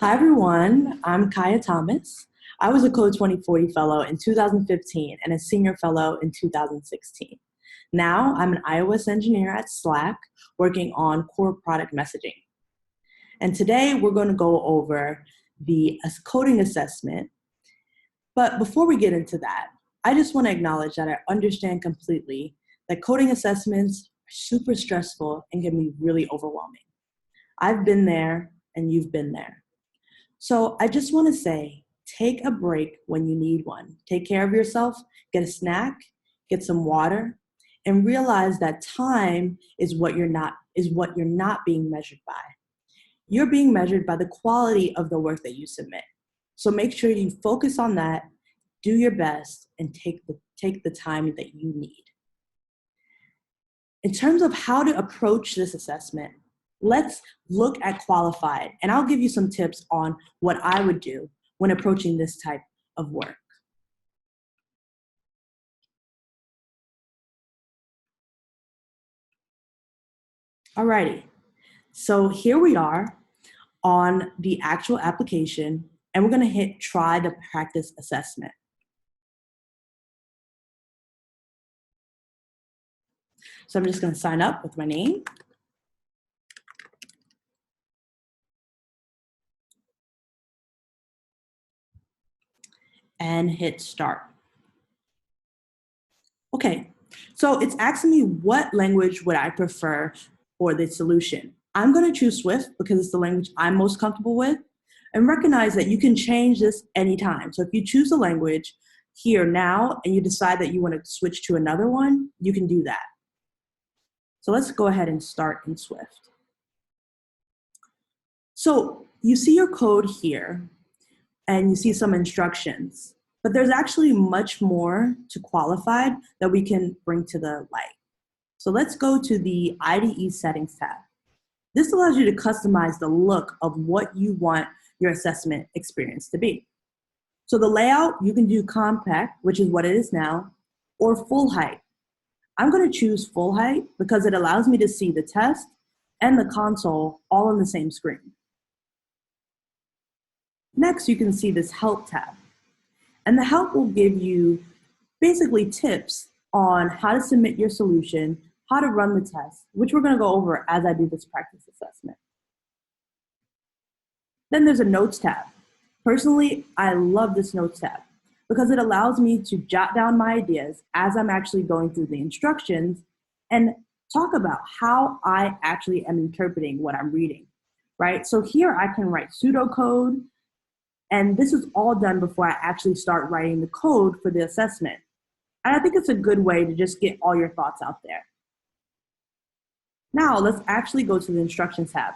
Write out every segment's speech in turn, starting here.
Hi, everyone. I'm Kaya Thomas. I was a Code 2040 Fellow in 2015 and a Senior Fellow in 2016. Now I'm an iOS engineer at Slack working on core product messaging. And today we're going to go over the coding assessment. But before we get into that, I just want to acknowledge that I understand completely that coding assessments are super stressful and can be really overwhelming. I've been there and you've been there. So I just want to say, take a break when you need one. Take care of yourself, get a snack, get some water, and realize that time is what you're not being measured by. You're being measured by the quality of the work that you submit. So make sure you focus on that, do your best, and take the time that you need. In terms of how to approach this assessment, let's look at Qualified, and I'll give you some tips on what I would do when approaching this type of work. Alrighty, so here we are on the actual application, and we're gonna hit Try the Practice Assessment. So I'm just gonna sign up with my name. And hit start. Okay, so it's asking me what language would I prefer for the solution. I'm gonna choose Swift because it's the language I'm most comfortable with, and recognize that you can change this anytime. So if you choose a language here now and you decide that you wanna switch to another one, you can do that. So let's go ahead and start in Swift. So you see your code here and you see some instructions. But there's actually much more to Qualified that we can bring to the light. So let's go to the IDE Settings tab. This allows you to customize the look of what you want your assessment experience to be. So the layout, you can do compact, which is what it is now, or full height. I'm going to choose full height because it allows me to see the test and the console all on the same screen. Next, you can see this Help tab. And the help will give you basically tips on how to submit your solution, how to run the test, which we're going to go over as I do this practice assessment. Then there's a Notes tab. Personally, I love this Notes tab because it allows me to jot down my ideas as I'm actually going through the instructions and talk about how I actually am interpreting what I'm reading, right? So here I can write pseudocode. And this is all done before I actually start writing the code for the assessment. And I think it's a good way to just get all your thoughts out there. Now let's actually go to the Instructions tab.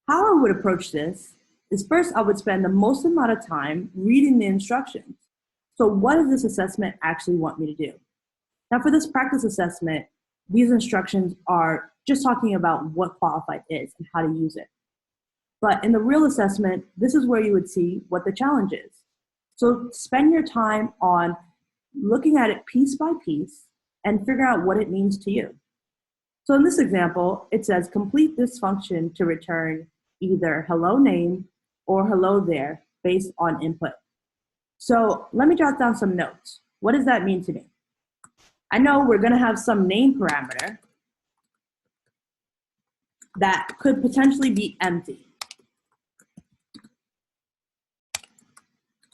How I would approach this is first I would spend the most amount of time reading the instructions. So what does this assessment actually want me to do? Now for this practice assessment, these instructions are just talking about what Qualified is and how to use it. But in the real assessment, this is where you would see what the challenge is. So spend your time on looking at it piece by piece and figure out what it means to you. So in this example, it says complete this function to return either hello name or hello there based on input. So let me jot down some notes. What does that mean to me? I know we're gonna have some name parameter that could potentially be empty,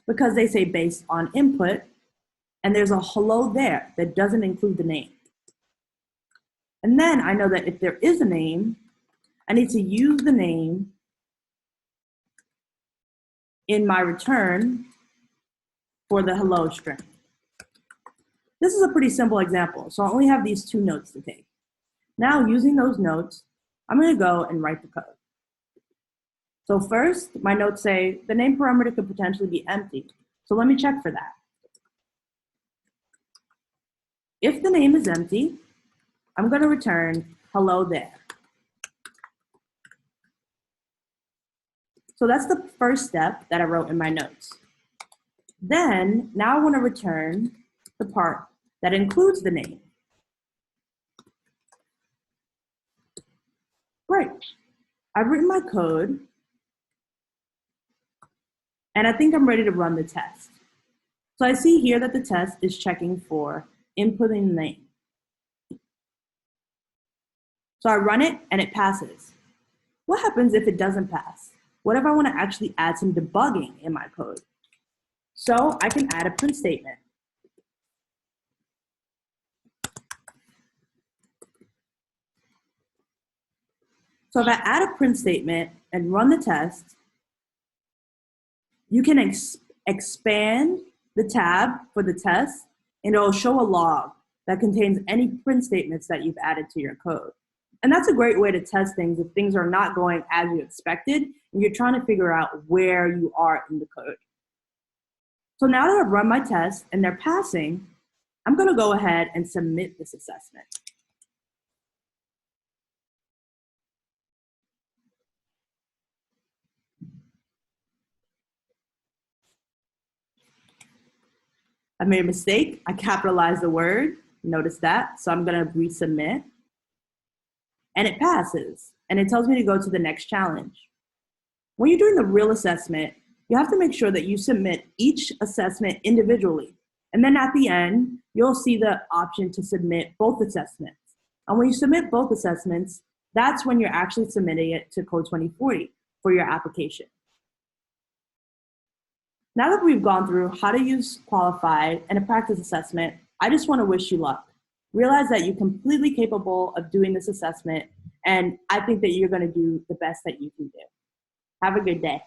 because they say based on input, and there's a hello there that doesn't include the name. And then I know that if there is a name, I need to use the name in my return for the hello string. This is a pretty simple example, so I only have these two notes to take. Now using those notes, I'm gonna go and write the code. So first, my notes say the name parameter could potentially be empty. So let me check for that. If the name is empty, I'm going to return hello there. So that's the first step that I wrote in my notes. Then, now I want to return the part that includes the name. Great. I've written my code. And I think I'm ready to run the test. So I see here that the test is checking for inputting name. So I run it and it passes. What happens if it doesn't pass? What if I want to actually add some debugging in my code? So I can add a print statement. So if I add a print statement and run the test, you can expand the tab for the test, and it'll show a log that contains any print statements that you've added to your code. And that's a great way to test things if things are not going as you expected and you're trying to figure out where you are in the code. So now that I've run my test and they're passing, I'm going to go ahead and submit this assessment. I made a mistake. I capitalized the word. Notice that. So I'm going to resubmit. And it passes. And it tells me to go to the next challenge. When you're doing the real assessment, you have to make sure that you submit each assessment individually. And then at the end, you'll see the option to submit both assessments. And when you submit both assessments, that's when you're actually submitting it to Code 2040 for your application. Now that we've gone through how to use Qualified and a practice assessment, I just want to wish you luck. Realize that you're completely capable of doing this assessment, and I think that you're going to do the best that you can do. Have a good day.